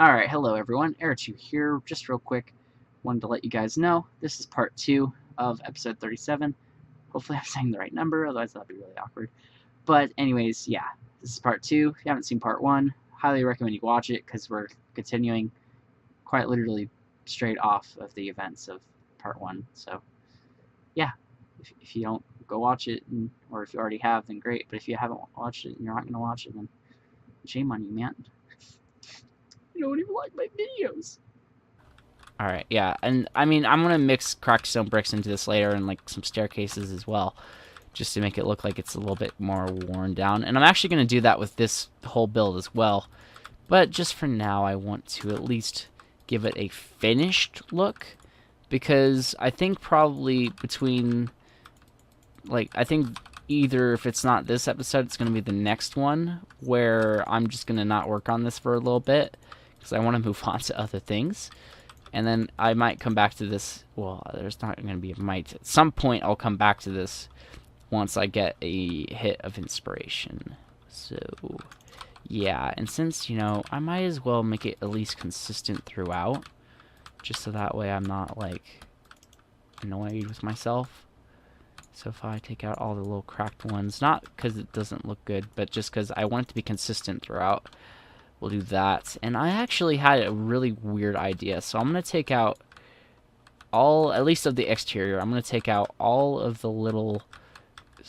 Alright, hello everyone, Ayrichu here. Just real quick, wanted to let you guys know, this is part 2 of episode 37. Hopefully I'm saying the right number, otherwise that'd be really awkward. But anyways, yeah, this is part 2. If you haven't seen part 1, highly recommend you watch it, because we're continuing quite literally straight off of the events of part 1. So, yeah, if you don't, go watch it, or if you already have, then great. But if you haven't watched it and you're not going to watch it, then shame on you, man. You don't even like my videos. Alright, yeah, and I mean, I'm gonna mix cracked stone bricks into this later and like some staircases as well, just to make it look like it's a little bit more worn down. And I'm actually gonna do that with this whole build as well. But just for now, I want to at least give it a finished look, because I think probably between, like, I think either if it's not this episode, it's gonna be the next one, where I'm just gonna not work on this for a little bit, because I want to move on to other things. And then I might come back to this. Well, there's not going to be a might. At some point, I'll come back to this once I get a hit of inspiration. So, yeah. And since, I might as well make it at least consistent throughout. Just so that way I'm not, like, annoyed with myself. So if I take out all the little cracked ones, not because it doesn't look good, but just because I want it to be consistent throughout. We'll do that. And I actually had a really weird idea. So I'm going to take out all, at least of the exterior, I'm going to take out all of the little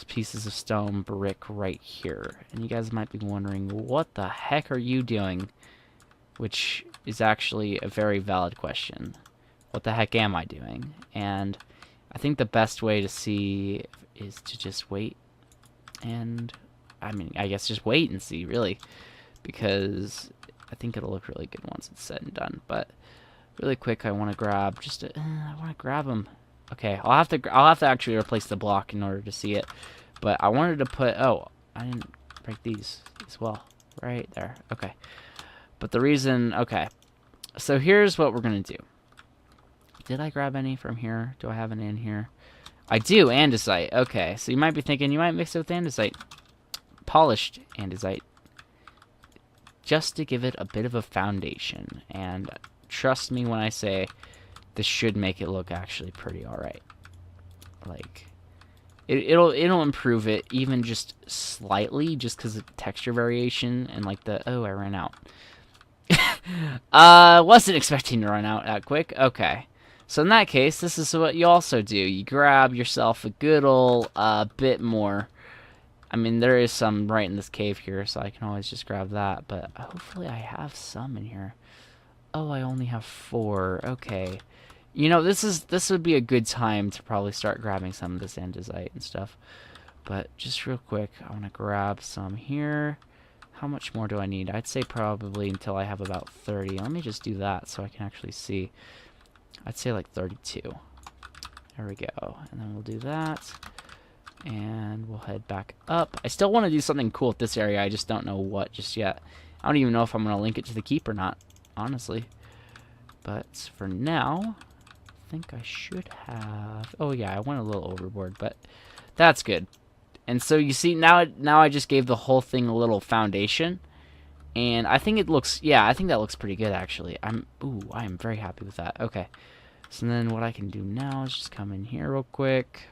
pieces of stone brick right here. And you guys might be wondering, what the heck are you doing? Which is actually a very valid question. What the heck am I doing? And I think the best way to see is to just wait. And, I mean, I guess just wait and see, really. Because I think it'll look really good once it's said and done. But really quick, I want to grab I want to grab them. Okay, I'll have to actually replace the block in order to see it. But I wanted to put, oh, I didn't break these as well. Right there. Okay. But the reason, okay. So here's what we're going to do. Did I grab any from here? Do I have any in here? I do, andesite. Okay, so you might be thinking you might mix it with andesite. Polished andesite. Just to give it a bit of a foundation. And trust me when I say this should make it look actually pretty alright. Like, it'll improve it even just slightly, just because of texture variation and like the, oh, I ran out. Wasn't expecting to run out that quick. Okay. So in that case, this is what you also do. You grab yourself a good old bit more. I mean, there is some right in this cave here, so I can always just grab that. But hopefully I have some in here. Oh, I only have 4. Okay. This would be a good time to probably start grabbing some of this andesite and stuff. But just real quick, I want to grab some here. How much more do I need? I'd say probably until I have about 30. Let me just do that so I can actually see. I'd say like 32. There we go. And then we'll do that. And we'll head back up. I still want to do something cool with this area. I just don't know what just yet. I don't even know if I'm going to link it to the keep or not, honestly. But for now, I think I should have... Oh, yeah, I went a little overboard, but that's good. And so you see, now I just gave the whole thing a little foundation. And I think it looks... Yeah, I think that looks pretty good, actually. I am very happy with that. Okay. So then what I can do now is just come in here real quick.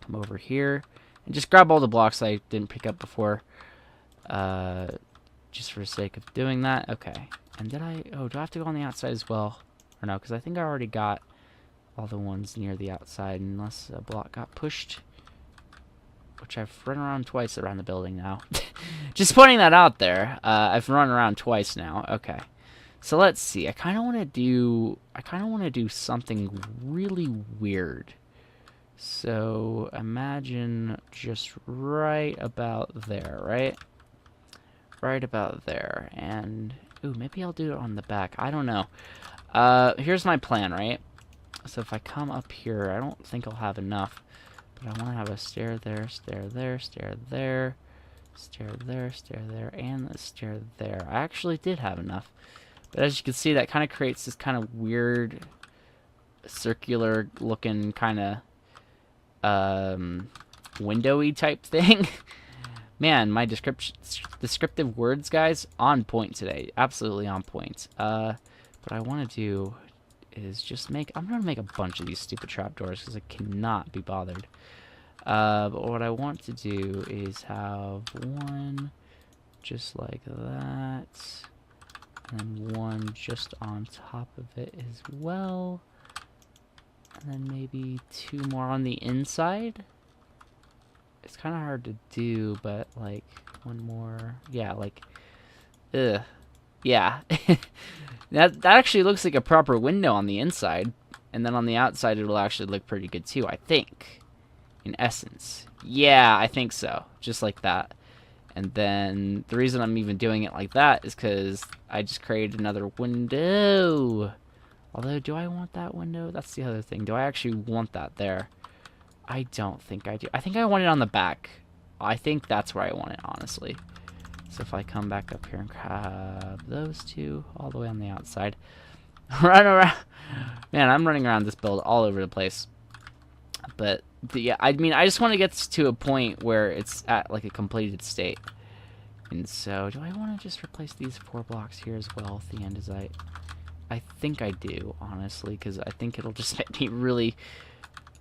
Come over here and just grab all the blocks I didn't pick up before, just for the sake of doing that. Okay. And do I have to go on the outside as well, or no? Because I think I already got all the ones near the outside, unless a block got pushed, which I've run around twice around the building now. Just pointing that out there. I've run around twice now. Okay. So let's see. I kind of want to do something really weird. So imagine just right about there, right? Right about there. And, ooh, maybe I'll do it on the back. I don't know. Here's my plan, right? So if I come up here, I don't think I'll have enough. But I want to have a stair there, stair there, stair there, stair there, stair there, and a stair there. I actually did have enough. But as you can see, that kind of creates this kind of weird, circular looking kind of... windowy type thing. Man, my descriptive words, guys, on point today. Absolutely on point. What I want to do is just I'm going to make a bunch of these stupid trapdoors because I cannot be bothered. But what I want to do is have one just like that, and then one just on top of it as well, and then maybe 2 more on the inside. It's kind of hard to do, but like 1 more, yeah, like, ugh, yeah. That actually looks like a proper window on the inside, and then on the outside it'll actually look pretty good too, I think. In essence. Yeah, I think so. Just like that. And then the reason I'm even doing it like that is because I just created another window. Although, do I want that window? That's the other thing. Do I actually want that there? I don't think I do. I think I want it on the back. I think that's where I want it, honestly. So if I come back up here and grab those 2 all the way on the outside. Run around. Man, I'm running around this build all over the place. But yeah, I mean, I just want to get to a point where it's at like a completed state. And so, do I want to just replace these 4 blocks here as well at the end? I think I do, honestly, because I think it'll just make me really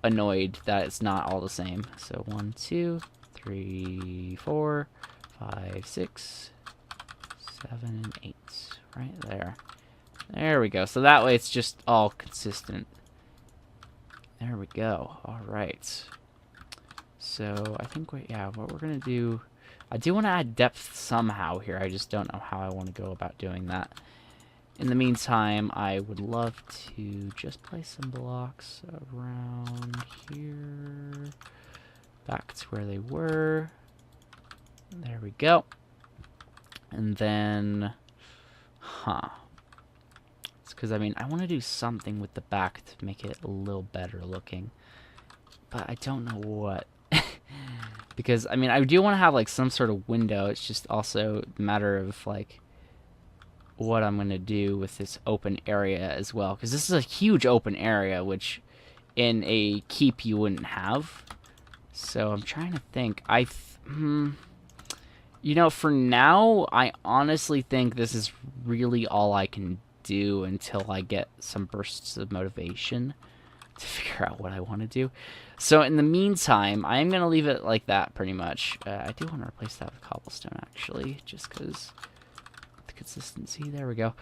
annoyed that it's not all the same. So 1, 2, 3, 4, 5, 6, 7, and 8, right there. There we go. So that way it's just all consistent. There we go. All right. So I think what we're gonna do. I do want to add depth somehow here. I just don't know how I want to go about doing that. In the meantime, I would love to just place some blocks around here, back to where they were. There we go. And then, it's because I mean I want to do something with the back to make it a little better looking, but I don't know what. Because I mean I do want to have like some sort of window. It's just also a matter of like what I'm gonna do with this open area as well, because this is a huge open area, which in a keep you wouldn't have. So I'm trying to think. You know, for now, I honestly think this is really all I can do until I get some bursts of motivation to figure out what I want to do. So in the meantime, I am going to leave it like that pretty much. I do want to replace that with cobblestone, actually, just because the consistency. There we go.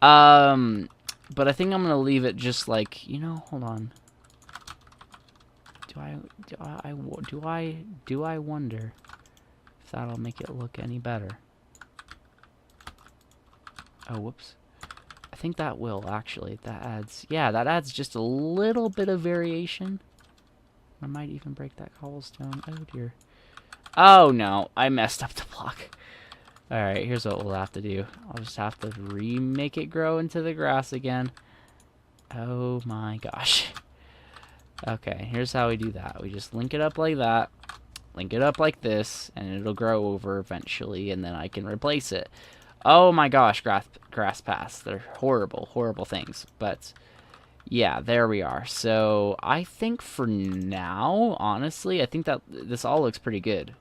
But I think I'm going to leave it just like, you know, hold on. Do I wonder if that'll make it look any better? Oh, whoops. I think that will, actually. That adds just a little bit of variation. I might even break that cobblestone. Oh, dear. Oh, no. I messed up the block. Alright, here's what we'll have to do. I'll just have to remake it grow into the grass again. Oh, my gosh. Okay, here's how we do that. We just link it up like that. Link it up like this, and it'll grow over eventually, and then I can replace it. Oh my gosh, grass paths. They're horrible, horrible things. But, yeah, there we are. So, I think for now, honestly, I think that this all looks pretty good.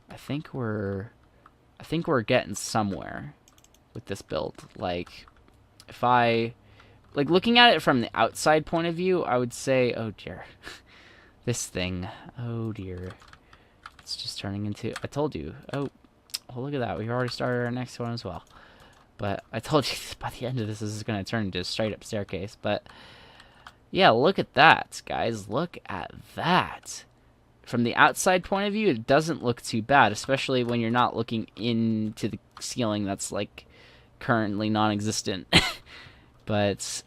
I think we're getting somewhere with this build. Like, if I... Like, looking at it from the outside point of view, I would say, oh dear. This thing. Oh dear. It's just turning into... I told you. Oh, look at that. We've already started our next one as well. But I told you by the end of this is going to turn into a straight up staircase. But, yeah, look at that, guys. Look at that. From the outside point of view, it doesn't look too bad, especially when you're not looking into the ceiling that's, like, currently non-existent. But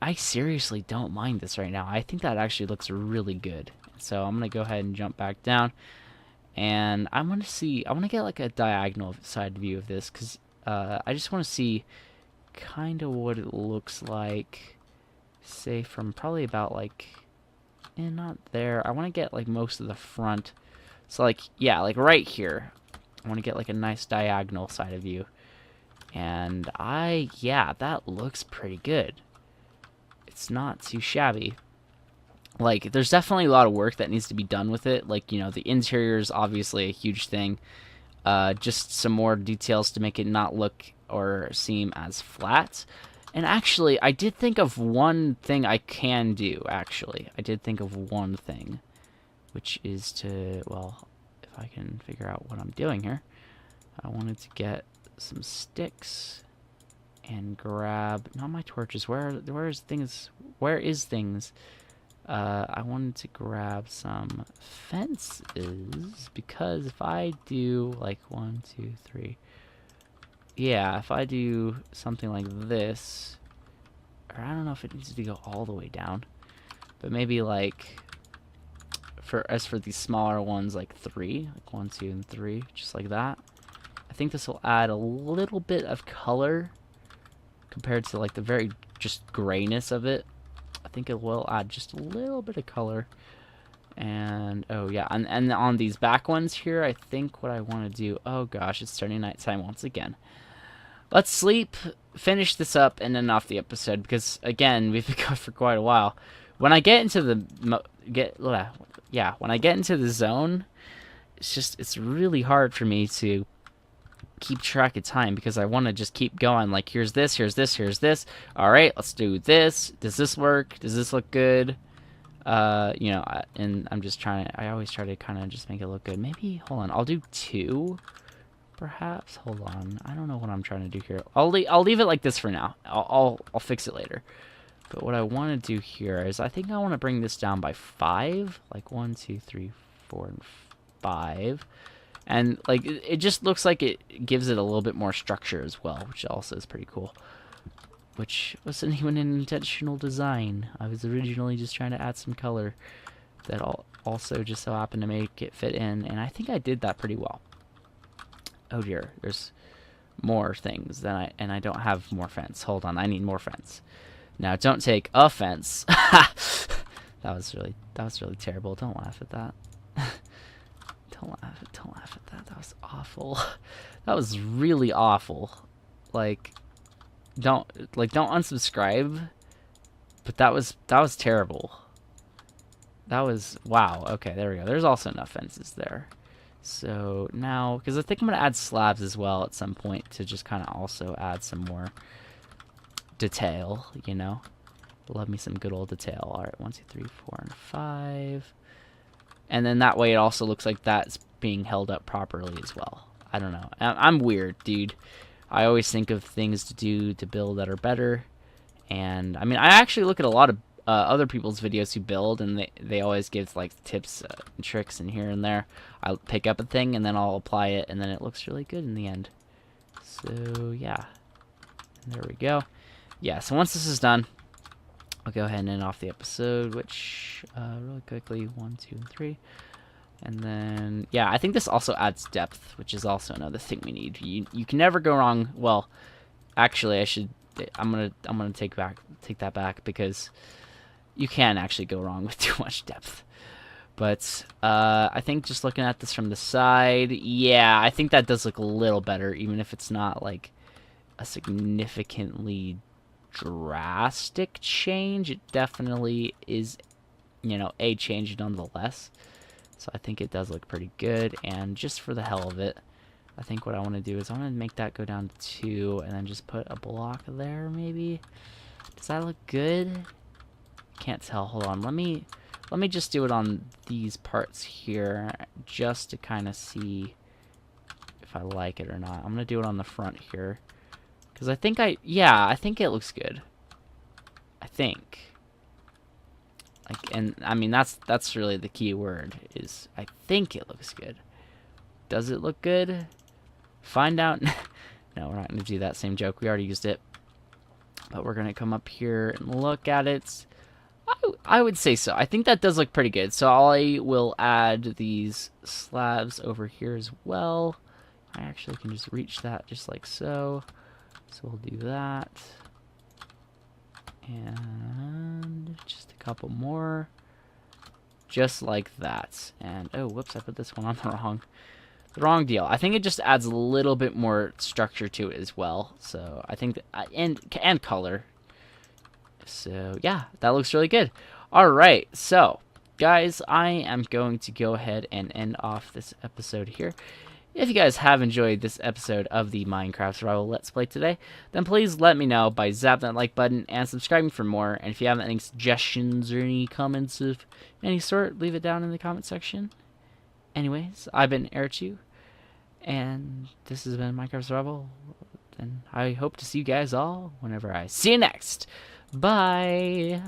I seriously don't mind this right now. I think that actually looks really good. So I'm going to go ahead and jump back down. And I want to get like a diagonal side view of this, because I just want to see kind of what it looks like, say from probably about like, not there. I want to get like most of the front. So like, yeah, like right here. I want to get like a nice diagonal side of view. And yeah, that looks pretty good. It's not too shabby. like, there's definitely a lot of work that needs to be done with it. Like, the interior is obviously a huge thing. Just some more details to make it not look or seem as flat. And actually, I did think of one thing I can do, actually. I did think of one thing, which is to, well, if I can figure out what I'm doing here. I wanted to get some sticks and grab, not my torches, where is things? I wanted to grab some fences, because if I do, like, 1, 2, 3, yeah, if I do something like this, or I don't know if it needs to go all the way down, but maybe, like, as for these smaller ones, like 3, like 1, 2, and 3, just like that. I think this will add a little bit of color compared to, like, the very just grayness of it. I think it will add just a little bit of color. And, oh yeah, and on these back ones here, I think what I want to do, oh gosh, it's turning nighttime once again. Let's sleep, finish this up, and then off the episode, because, again, we've been going for quite a while. When I get into the, when I get into the zone, it's really hard for me to keep track of time, because I want to just keep going. Like, here's this, here's this, here's this. All right, let's do this. Does this work? Does this look good? And I'm just trying to, I always try to kind of just make it look good. Maybe, hold on, I'll do 2, perhaps. Hold on, I don't know what I'm trying to do here. I'll leave it like this for now. I'll fix it later. But what I want to do here is, I think I want to bring this down by 5, like 1, 2, 3, 4, and 5. And, like, it just looks like it gives it a little bit more structure as well, which also is pretty cool. Which wasn't even an intentional design. I was originally just trying to add some color that also just so happened to make it fit in, and I think I did that pretty well. Oh dear, there's more things and I don't have more fence. Hold on, I need more fence. Now, don't take offense. that was really terrible. Don't laugh at that. Don't laugh at that. That was awful. That was really awful. Like, don't unsubscribe. But that was terrible. That was, wow. Okay, there we go. There's also enough fences there. So now, because I think I'm gonna add slabs as well at some point to just kind of also add some more detail. Love me some good old detail. All right, 1, 2, 3, 4, and 5. And then that way it also looks like that's being held up properly as well. I don't know. I'm weird, dude. I always think of things to do to build that are better. And, I mean, I actually look at a lot of other people's videos who build, and they always give, like, tips and tricks and here and there. I'll pick up a thing, and then I'll apply it, and then it looks really good in the end. So, yeah. And there we go. Yeah, so once this is done, I'll go ahead and end off the episode, which, really quickly, 1, 2, and 3. And then, yeah, I think this also adds depth, which is also another thing we need. You can never go wrong. Well, actually, I'm gonna take that back, because you can actually go wrong with too much depth. But I think just looking at this from the side, yeah, I think that does look a little better, even if it's not like a significantly drastic change. It definitely is, a change nonetheless. So I think it does look pretty good. And just for the hell of it, I think what I want to do is I want to make that go down to 2, and then just put a block there, maybe. Does that look good? Can't tell. Hold on. Let me just do it on these parts here, just to kind of see if I like it or not. I'm gonna do it on the front here, because I think I think it looks good. I think. Like, and I mean that's really the key word, is I think it looks good. Does it look good? Find out. No, we're not gonna do that same joke. We already used it. But we're gonna come up here and look at it. I would say so. I think that does look pretty good. So I will add these slabs over here as well. I actually can just reach that just like so. So we'll do that. And just a couple more. Just like that. And, oh, whoops, I put this one on the wrong deal. I think it just adds a little bit more structure to it as well. So I think that, and color. So yeah, that looks really good. Alright, so, guys, I am going to go ahead and end off this episode here. If you guys have enjoyed this episode of the Minecraft Survival Let's Play today, then please let me know by zapping that like button and subscribing for more. And if you have any suggestions or any comments of any sort, leave it down in the comment section. Anyways, I've been Ayrichu, and this has been Minecraft Survival, and I hope to see you guys all whenever I see you next. Bye!